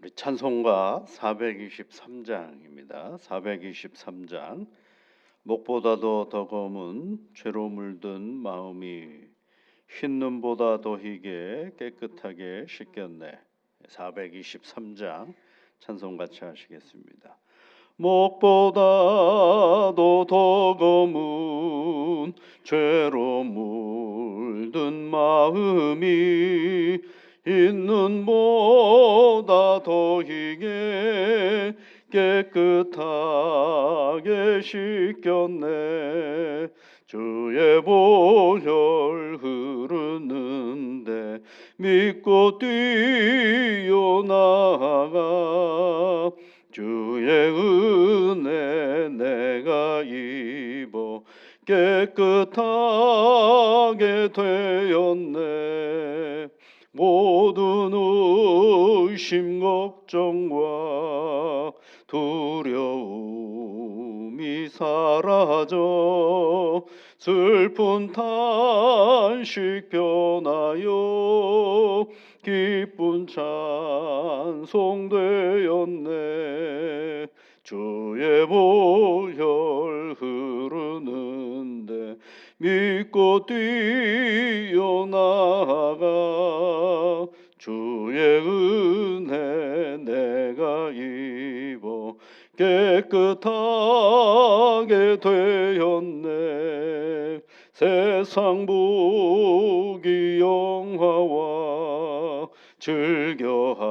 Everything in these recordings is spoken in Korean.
우리 찬송가 423장입니다. 423장. 목보다도 더 검은 죄로 물든 마음이 흰 눈보다 더 희게 깨끗하게 씻겼네. 423장 찬송 같이 하시겠습니다. 목보다도 더 검은 죄로 물든 마음이 있는 보다 더 희게 깨끗하게 씻겼네. 주의 보혈 흐르는데 믿고 뛰어나가 주의 은혜 내가 입어 깨끗하게 되었네. 모든 의심 걱정과 두려움이 사라져 슬픈 탄식 변하여 기쁜 찬송 되었네. 주의 보혈 흐르는데 믿고 뛰어나가 주의 은혜 내가 입어 깨끗하게 되었네. 세상 보기 영화와 즐겨하던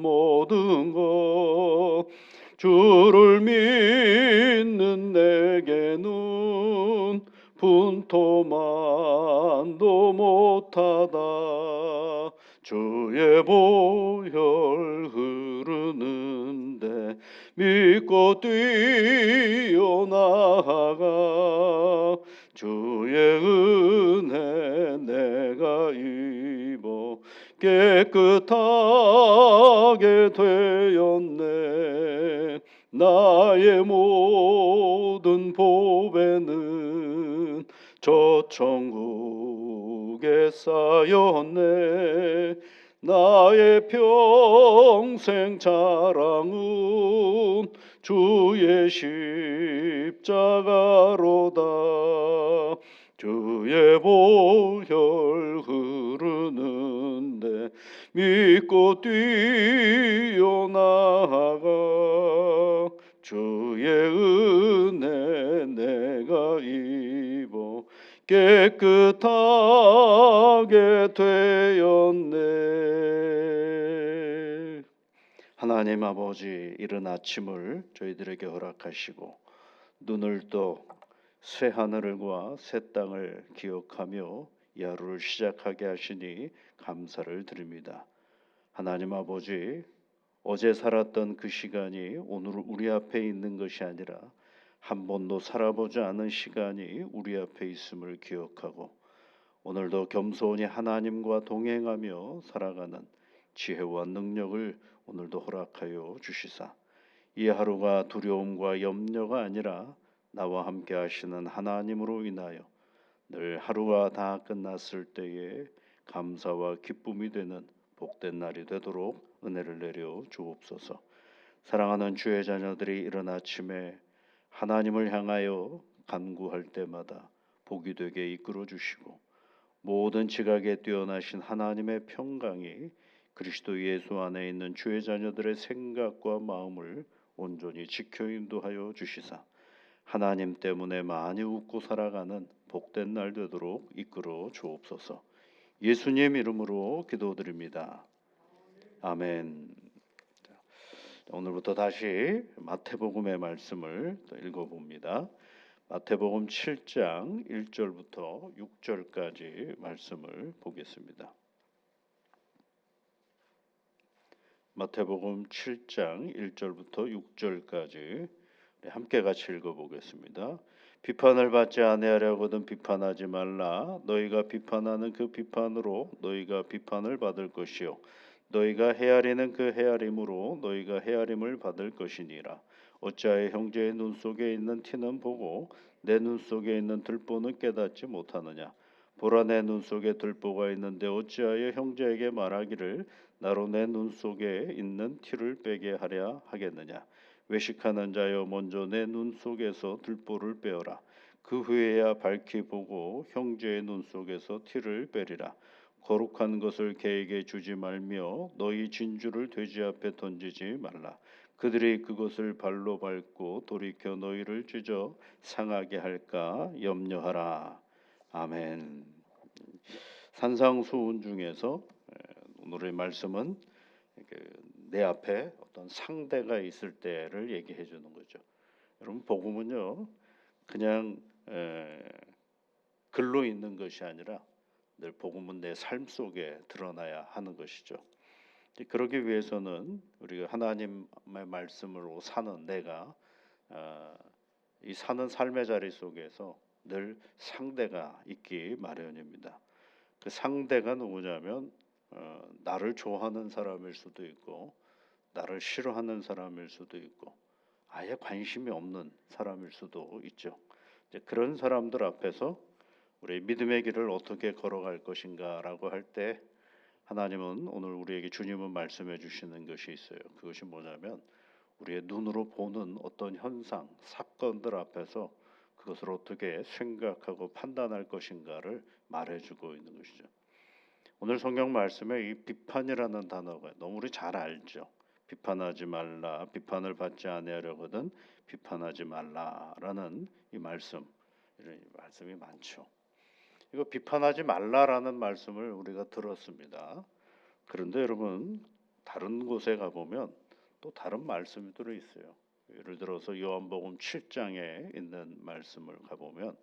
모든 것 주를 믿는 내게는 분토만도 못하다. 주의 보혈 흐르는데 믿고 뛰어나가 주의 은혜 내가 입어 깨끗하게 되었네. 나의 모든 보배는 저 천국에 쌓였네. 나의 평생 자랑은 주의 십자가로다. 주의 보혈 흐르는데 믿고 뛰어나가 주의 은혜 내가 입어 깨끗하게 되었네. 하나님 아버지, 이른 아침을 저희들에게 허락하시고 눈을 떠 새 하늘과 새 땅을 기억하며 이 하루를 시작하게 하시니 감사를 드립니다. 하나님 아버지, 어제 살았던 그 시간이 오늘 우리 앞에 있는 것이 아니라 한 번도 살아보지 않은 시간이 우리 앞에 있음을 기억하고 오늘도 겸손히 하나님과 동행하며 살아가는 지혜와 능력을 오늘도 허락하여 주시사 이 하루가 두려움과 염려가 아니라 나와 함께 하시는 하나님으로 인하여 늘 하루가 다 끝났을 때에 감사와 기쁨이 되는 복된 날이 되도록 은혜를 내려 주옵소서. 사랑하는 주의 자녀들이 이른 아침에 하나님을 향하여 간구할 때마다 복이 되게 이끌어 주시고 모든 지각에 뛰어나신 하나님의 평강이 그리스도 예수 안에 있는 주의 자녀들의 생각과 마음을 온전히 지켜 인도하여 주시사 하나님 때문에 많이 웃고 살아가는 복된 날 되도록 이끌어 주옵소서. 예수님 이름으로 기도드립니다. 아멘. 오늘부터 다시 마태복음의 말씀을 읽어봅니다. 마태복음 7장 1절부터 6절까지 말씀을 보겠습니다. 마태복음 7장 1절부터 6절까지 함께 같이 읽어보겠습니다. 비판을 받지 아니하려거든 비판하지 말라. 너희가 비판하는 그 비판으로 너희가 비판을 받을 것이요 너희가 헤아리는 그 헤아림으로 너희가 헤아림을 받을 것이니라. 어찌하여 형제의 눈 속에 있는 티는 보고 내 눈 속에 있는 들보는 깨닫지 못하느냐. 보라 내 눈 속에 들보가 있는데 어찌하여 형제에게 말하기를 나로 내 눈 속에 있는 티를 빼게 하려 하겠느냐. 외식하는 자여 먼저 내 눈 속에서 들보를 빼어라. 그 후에야 밝히 보고 형제의 눈 속에서 티를 빼리라. 거룩한 것을 개에게 주지 말며 너희 진주를 돼지 앞에 던지지 말라. 그들이 그것을 발로 밟고 돌이켜 너희를 찢어 상하게 할까 염려하라. 아멘. 산상수훈 중에서 오늘의 말씀은 내 앞에 어떤 상대가 있을 때를 얘기해 주는 거죠. 여러분 복음은요 그냥 글로 있는 것이 아니라 늘 복음은 내 삶 속에 드러나야 하는 것이죠. 그러기 위해서는 우리가 하나님의 말씀으로 사는 내가 이 사는 삶의 자리 속에서 늘 상대가 있기 마련입니다. 그 상대가 누구냐면 나를 좋아하는 사람일 수도 있고 나를 싫어하는 사람일 수도 있고 아예 관심이 없는 사람일 수도 있죠. 이제 그런 사람들 앞에서 우리 믿음의 길을 어떻게 걸어갈 것인가라고 할 때 하나님은 오늘 우리에게 주님은 말씀해 주시는 것이 있어요. 그것이 뭐냐면 우리의 눈으로 보는 어떤 현상, 사건들 앞에서 그것을 어떻게 생각하고 판단할 것인가를 말해주고 있는 것이죠. 오늘 성경 말씀에 이 비판이라는 단어가 너무 우리 잘 알죠. 비판하지 말라, 비판을 받지 아니하려거든 비판하지 말라라는 이 말씀, 이런 말씀이 많죠. 이거 비판하지 말라라는 말씀을 우리가 들었습니다. 그런데 여러분 다른 곳에 가보면 또 다른 말씀들이 있어요. 예를 들어서 요한복음 7장에 있는 말씀을 가보면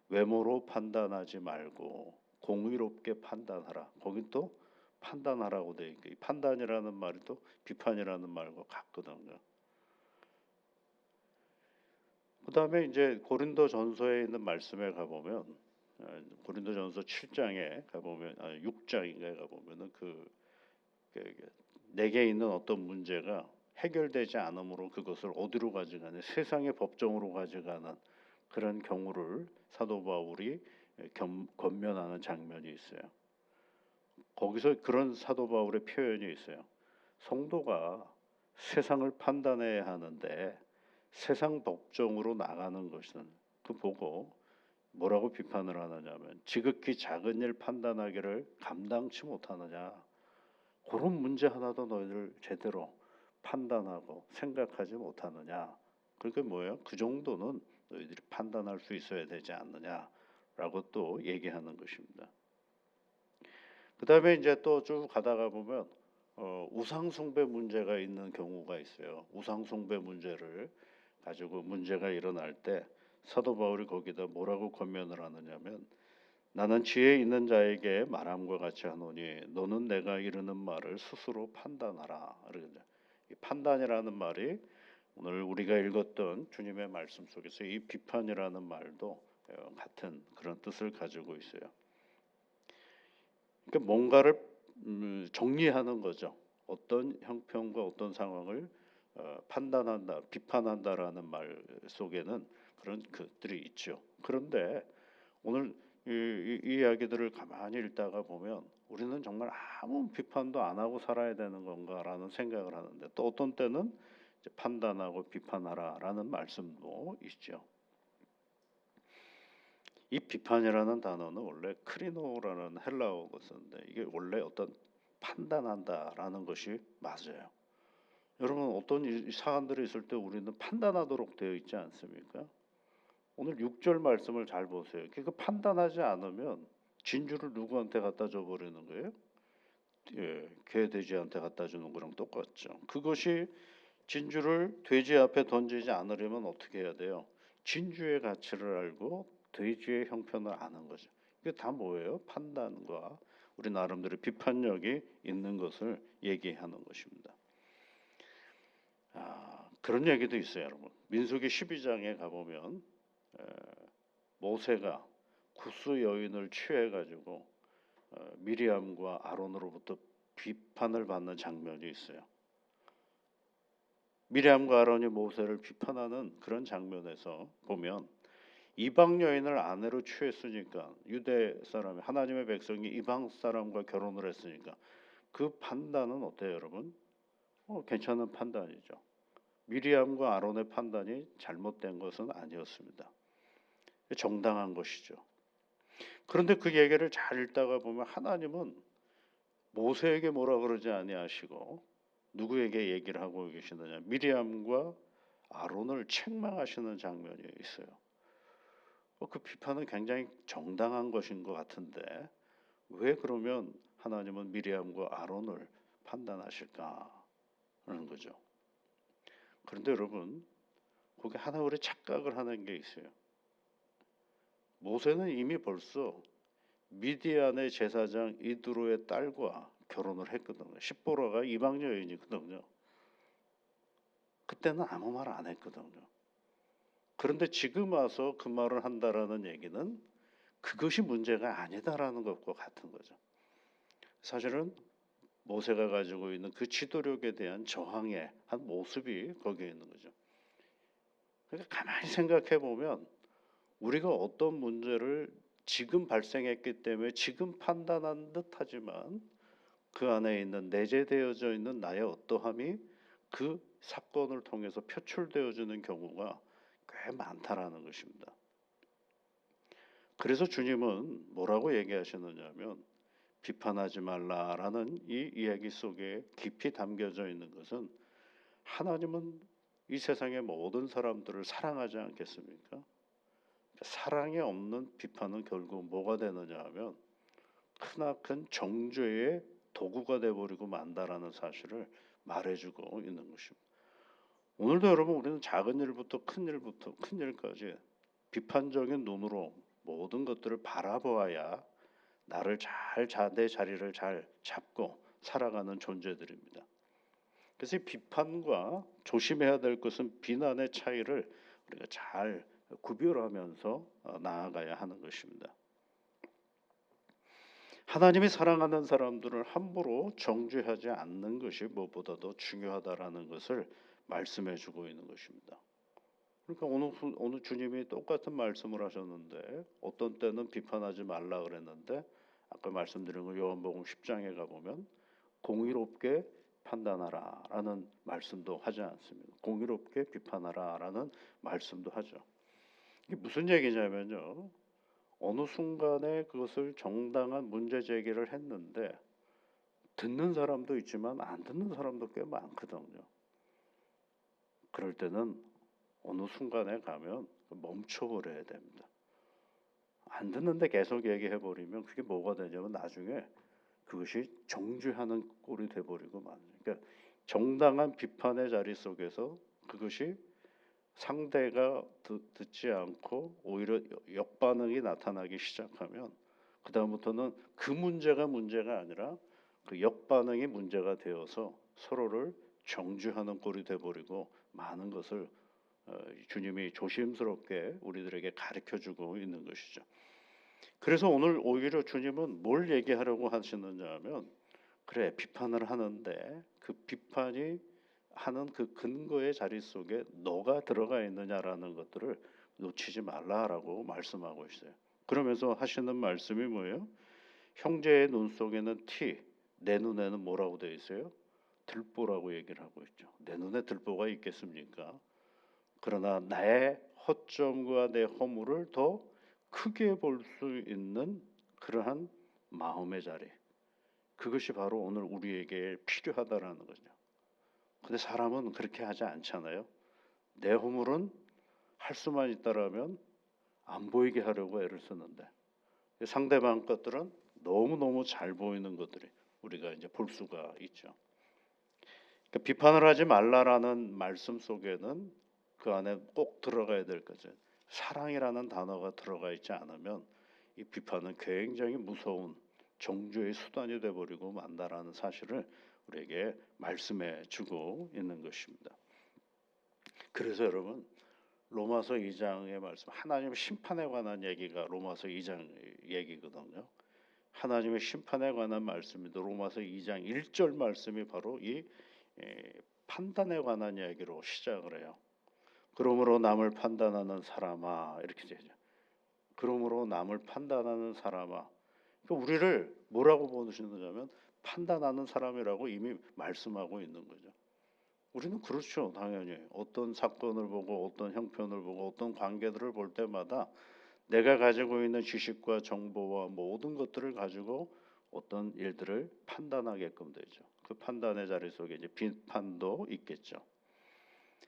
외모로 판단하지 말고 공의롭게 판단하라. 거긴 또 판단하라고 돼 있고 이 판단이라는 말이 또 비판이라는 말과 같거든요. 그다음에 이제 고린도전서에 있는 말씀에 가보면 고린도전서 7장에 가보면 6장인가에 가보면은 내게 있는 어떤 문제가 해결되지 않으므로 그것을 어디로 가져가냐 세상의 법정으로 가져가는 그런 경우를 사도 바울이 권면하는 장면이 있어요. 거기서 그런 사도 바울의 표현이 있어요. 성도가 세상을 판단해야 하는데 세상 법정으로 나가는 것은 그 보고 뭐라고 비판을 하느냐면 지극히 작은 일 판단하기를 감당치 못하느냐. 그런 문제 하나도 너희들 제대로 판단하고 생각하지 못하느냐. 그러니까 뭐예요? 그 정도는 너희들이 판단할 수 있어야 되지 않느냐라고 또 얘기하는 것입니다. 그 다음에 이제 또 쭉 가다가 보면 우상숭배 문제가 있는 경우가 있어요. 우상숭배 문제를 가지고 문제가 일어날 때 사도 바울이 거기다 뭐라고 권면을 하느냐면 나는 지혜 있는 자에게 말함과 같이 하노니 너는 내가 이르는 말을 스스로 판단하라. 이 판단이라는 말이 오늘 우리가 읽었던 주님의 말씀 속에서 이 비판이라는 말도 같은 그런 뜻을 가지고 있어요. 그러니까 뭔가를 정리하는 거죠. 어떤 형편과 어떤 상황을 판단한다, 비판한다라는 말 속에는 그런 것들이 있죠. 그런데 오늘 이 이야기들을 가만히 읽다가 보면 우리는 정말 아무 비판도 안 하고 살아야 되는 건가라는 생각을 하는데 또 어떤 때는 이제 판단하고 비판하라라는 말씀도 있죠. 이 비판이라는 단어는 원래 크리노라는 헬라어가 썼는데 이게 원래 어떤 판단한다라는 것이 맞아요. 여러분 어떤 사안들이 있을 때 우리는 판단하도록 되어 있지 않습니까? 오늘 6절 말씀을 잘 보세요. 그 판단하지 않으면 진주를 누구한테 갖다 줘 버리는 거예요? 예, 개 돼지한테 갖다 주는 거랑 똑같죠. 그것이 진주를 돼지 앞에 던지지 않으려면 어떻게 해야 돼요? 진주의 가치를 알고 돼지의 형편을 아는 거죠. 이게 다 뭐예요? 판단과 우리 나름대로 비판력이 있는 것을 얘기하는 것입니다. 그런 얘기도 있어요, 여러분. 민수기 12장에 가보면 모세가 구스 여인을 취해가지고 미리암과 아론으로부터 비판을 받는 장면이 있어요. 미리암과 아론이 모세를 비판하는 그런 장면에서 보면 이방 여인을 아내로 취했으니까 유대 사람이 하나님의 백성이 이방 사람과 결혼을 했으니까 그 판단은 어때요, 여러분? 괜찮은 판단이죠. 미리암과 아론의 판단이 잘못된 것은 아니었습니다. 정당한 것이죠. 그런데 그 얘기를 잘 읽다가 보면 하나님은 모세에게 뭐라 그러지 아니하시고 누구에게 얘기를 하고 계시느냐? 미리암과 아론을 책망하시는 장면이 있어요. 그 비판은 굉장히 정당한 것인 것 같은데 왜 그러면 하나님은 미리암과 아론을 판단하실까 하는 거죠. 그런데 여러분 거기 하나 우리 착각을 하는 게 있어요. 모세는 이미 벌써 미디안의 제사장 이드로의 딸과 결혼을 했거든요. 십보라가 이방 여인이거든요. 그때는 아무 말 안 했거든요. 그런데 지금 와서 그 말을 한다라는 얘기는 그것이 문제가 아니다라는 것과 같은 거죠. 사실은 모세가 가지고 있는 그 지도력에 대한 저항의 한 모습이 거기에 있는 거죠. 그러니까 가만히 생각해 보면 우리가 어떤 문제를 지금 발생했기 때문에 지금 판단한 듯하지만 그 안에 있는 내재되어져 있는 나의 어떠함이 그 사건을 통해서 표출되어지는 경우가 꽤 많다라는 것입니다. 그래서 주님은 뭐라고 얘기하시느냐면 비판하지 말라라는 이 이야기 속에 깊이 담겨져 있는 것은 하나님은 이 세상의 모든 사람들을 사랑하지 않겠습니까? 사랑이 없는 비판은 결국 뭐가 되느냐 하면 크나큰 정죄의 도구가 되어버리고 만다라는 사실을 말해주고 있는 것입니다. 오늘도 여러분 우리는 작은 일부터 큰 일까지 비판적인 눈으로 모든 것들을 바라보아야 나를 내 자리를 잘 잡고 살아가는 존재들입니다. 그래서 이 비판과 조심해야 될 것은 비난의 차이를 우리가 잘 구별하면서 나아가야 하는 것입니다. 하나님이 사랑하는 사람들을 함부로 정죄하지 않는 것이 무엇보다도 중요하다라는 것을 말씀해 주고 있는 것입니다. 그러니까 오늘 주님이 똑같은 말씀을 하셨는데 어떤 때는 비판하지 말라 그랬는데 아까 말씀드린 거 요한복음 10장에 가보면 공의롭게 판단하라라는 말씀도 하지 않습니다. 공의롭게 비판하라라는 말씀도 하죠. 이게 무슨 얘기냐면요. 어느 순간에 그것을 정당한 문제 제기를 했는데 듣는 사람도 있지만 안 듣는 사람도 꽤 많거든요. 그럴 때는 어느 순간에 가면 멈춰버려야 됩니다. 안 듣는데 계속 얘기해 버리면 그게 뭐가 되냐면 나중에 그것이 정죄하는 꼴이 돼버리고 만. 그러니까 정당한 비판의 자리 속에서 그것이 상대가 듣지 않고 오히려 역반응이 나타나기 시작하면 그 다음부터는 그 문제가 아니라 그 역반응이 문제가 되어서 서로를 정죄하는 꼴이 돼버리고 많은 것을 주님이 조심스럽게 우리들에게 가르쳐주고 있는 것이죠. 그래서 오늘 오히려 주님은 뭘 얘기하려고 하시느냐 하면 그래 비판을 하는데 그 비판이 하는 그 근거의 자리 속에 너가 들어가 있느냐라는 것들을 놓치지 말라라고 말씀하고 있어요. 그러면서 하시는 말씀이 뭐예요? 형제의 눈 속에는 티, 내 눈에는 뭐라고 되어 있어요? 들보라고 얘기를 하고 있죠. 내 눈에 들보가 있겠습니까? 그러나 나의 허점과 내 허물을 더 크게 볼 수 있는 그러한 마음의 자리, 그것이 바로 오늘 우리에게 필요하다라는 거죠. 근데 사람은 그렇게 하지 않잖아요. 내 허물은 할 수만 있다라면 안 보이게 하려고 애를 쓰는데 상대방 것들은 너무너무 잘 보이는 것들이 우리가 이제 볼 수가 있죠. 그러니까 비판을 하지 말라라는 말씀 속에는 그 안에 꼭 들어가야 될 거죠. 사랑이라는 단어가 들어가 있지 않으면 이 비판은 굉장히 무서운 정죄의 수단이 되어버리고 만다라는 사실을 우리에게 말씀해 주고 있는 것입니다. 그래서 여러분 로마서 2장의 말씀 하나님의 심판에 관한 얘기가 로마서 2장 얘기거든요. 하나님의 심판에 관한 말씀입니다. 로마서 2장 1절 말씀이 바로 이 판단에 관한 이야기로 시작을 해요. 그러므로 남을 판단하는 사람아 이렇게 되죠. 그러므로 남을 판단하는 사람아. 그러니까 우리를 뭐라고 보시느냐면 판단하는 사람이라고 이미 말씀하고 있는 거죠. 우리는 그렇죠. 당연히 어떤 사건을 보고 어떤 형편을 보고 어떤 관계들을 볼 때마다 내가 가지고 있는 지식과 정보와 모든 것들을 가지고 어떤 일들을 판단하게끔 되죠. 그 판단의 자리 속에 이제 비판도 있겠죠.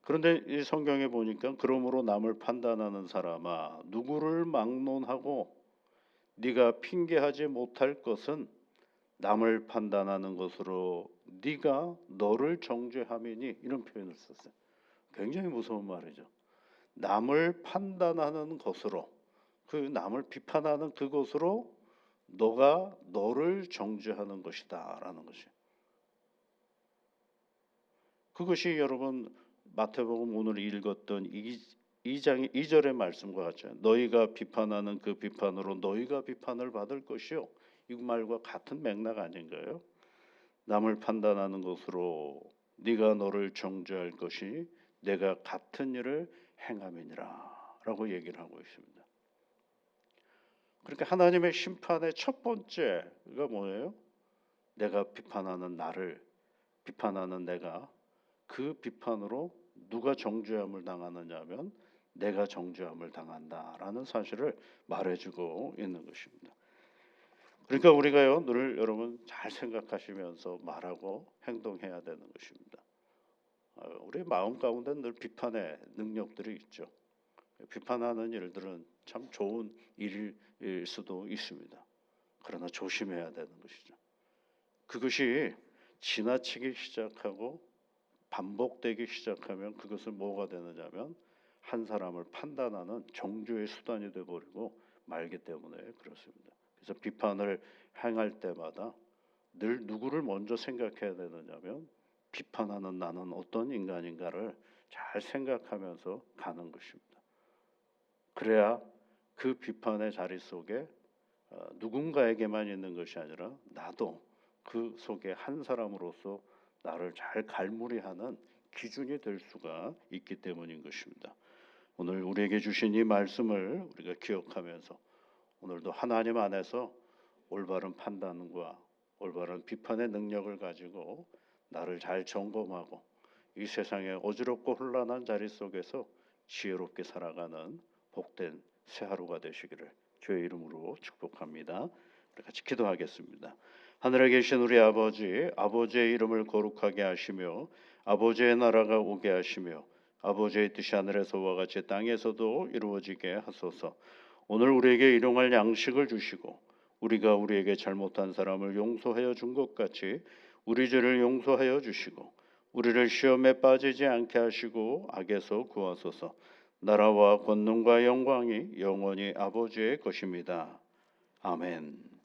그런데 이 성경에 보니까 그러므로 남을 판단하는 사람아 누구를 막론하고 네가 핑계하지 못할 것은 남을 판단하는 것으로 네가 너를 정죄함이니 이런 표현을 썼어요. 굉장히 무서운 말이죠. 남을 판단하는 것으로 그 남을 비판하는 그것으로 너가 너를 정죄하는 것이다라는 것이. 그것이 여러분 마태복음 오늘 읽었던 2장의 2절의 말씀과 같죠. 너희가 비판하는 그 비판으로 너희가 비판을 받을 것이요. 이 말과 같은 맥락 아닌가요? 남을 판단하는 것으로 네가 너를 정죄할 것이 내가 같은 일을 행함이니라 라고 얘기를 하고 있습니다. 그러니까 하나님의 심판의 첫 번째가 뭐예요? 내가 비판하는 나를 비판하는 내가 그 비판으로 누가 정죄함을 당하느냐면 내가 정죄함을 당한다라는 사실을 말해주고 있는 것입니다. 그러니까 우리가요 늘 여러분 잘 생각하시면서 말하고 행동해야 되는 것입니다. 우리 마음 가운데 늘 비판의 능력들이 있죠. 비판하는 일들은 참 좋은 일일 수도 있습니다. 그러나 조심해야 되는 것이죠. 그것이 지나치기 시작하고 반복되기 시작하면 그것은 뭐가 되느냐면 한 사람을 판단하는 정죄의 수단이 되어버리고 말기 때문에 그렇습니다. 그래서 비판을 행할 때마다 늘 누구를 먼저 생각해야 되느냐면 비판하는 나는 어떤 인간인가를 잘 생각하면서 가는 것입니다. 그래야 그 비판의 자리 속에 누군가에게만 있는 것이 아니라 나도 그 속에 한 사람으로서 나를 잘 갈무리하는 기준이 될 수가 있기 때문인 것입니다. 오늘 우리에게 주신 이 말씀을 우리가 기억하면서 오늘도 하나님 안에서 올바른 판단과 올바른 비판의 능력을 가지고 나를 잘 점검하고 이 세상의 어지럽고 혼란한 자리 속에서 지혜롭게 살아가는 복된 새 하루가 되시기를 주의 이름으로 축복합니다. 우리 같이 기도하겠습니다. 하늘에 계신 우리 아버지, 아버지의 이름을 거룩하게 하시며 아버지의 나라가 오게 하시며 아버지의 뜻이 하늘에서와 같이 땅에서도 이루어지게 하소서. 오늘 우리에게 일용할 양식을 주시고 우리가 우리에게 잘못한 사람을 용서하여 준 것 같이 우리 죄를 용서하여 주시고 우리를 시험에 빠지지 않게 하시고 악에서 구하소서. 나라와 권능과 영광이 영원히 아버지의 것입니다. 아멘.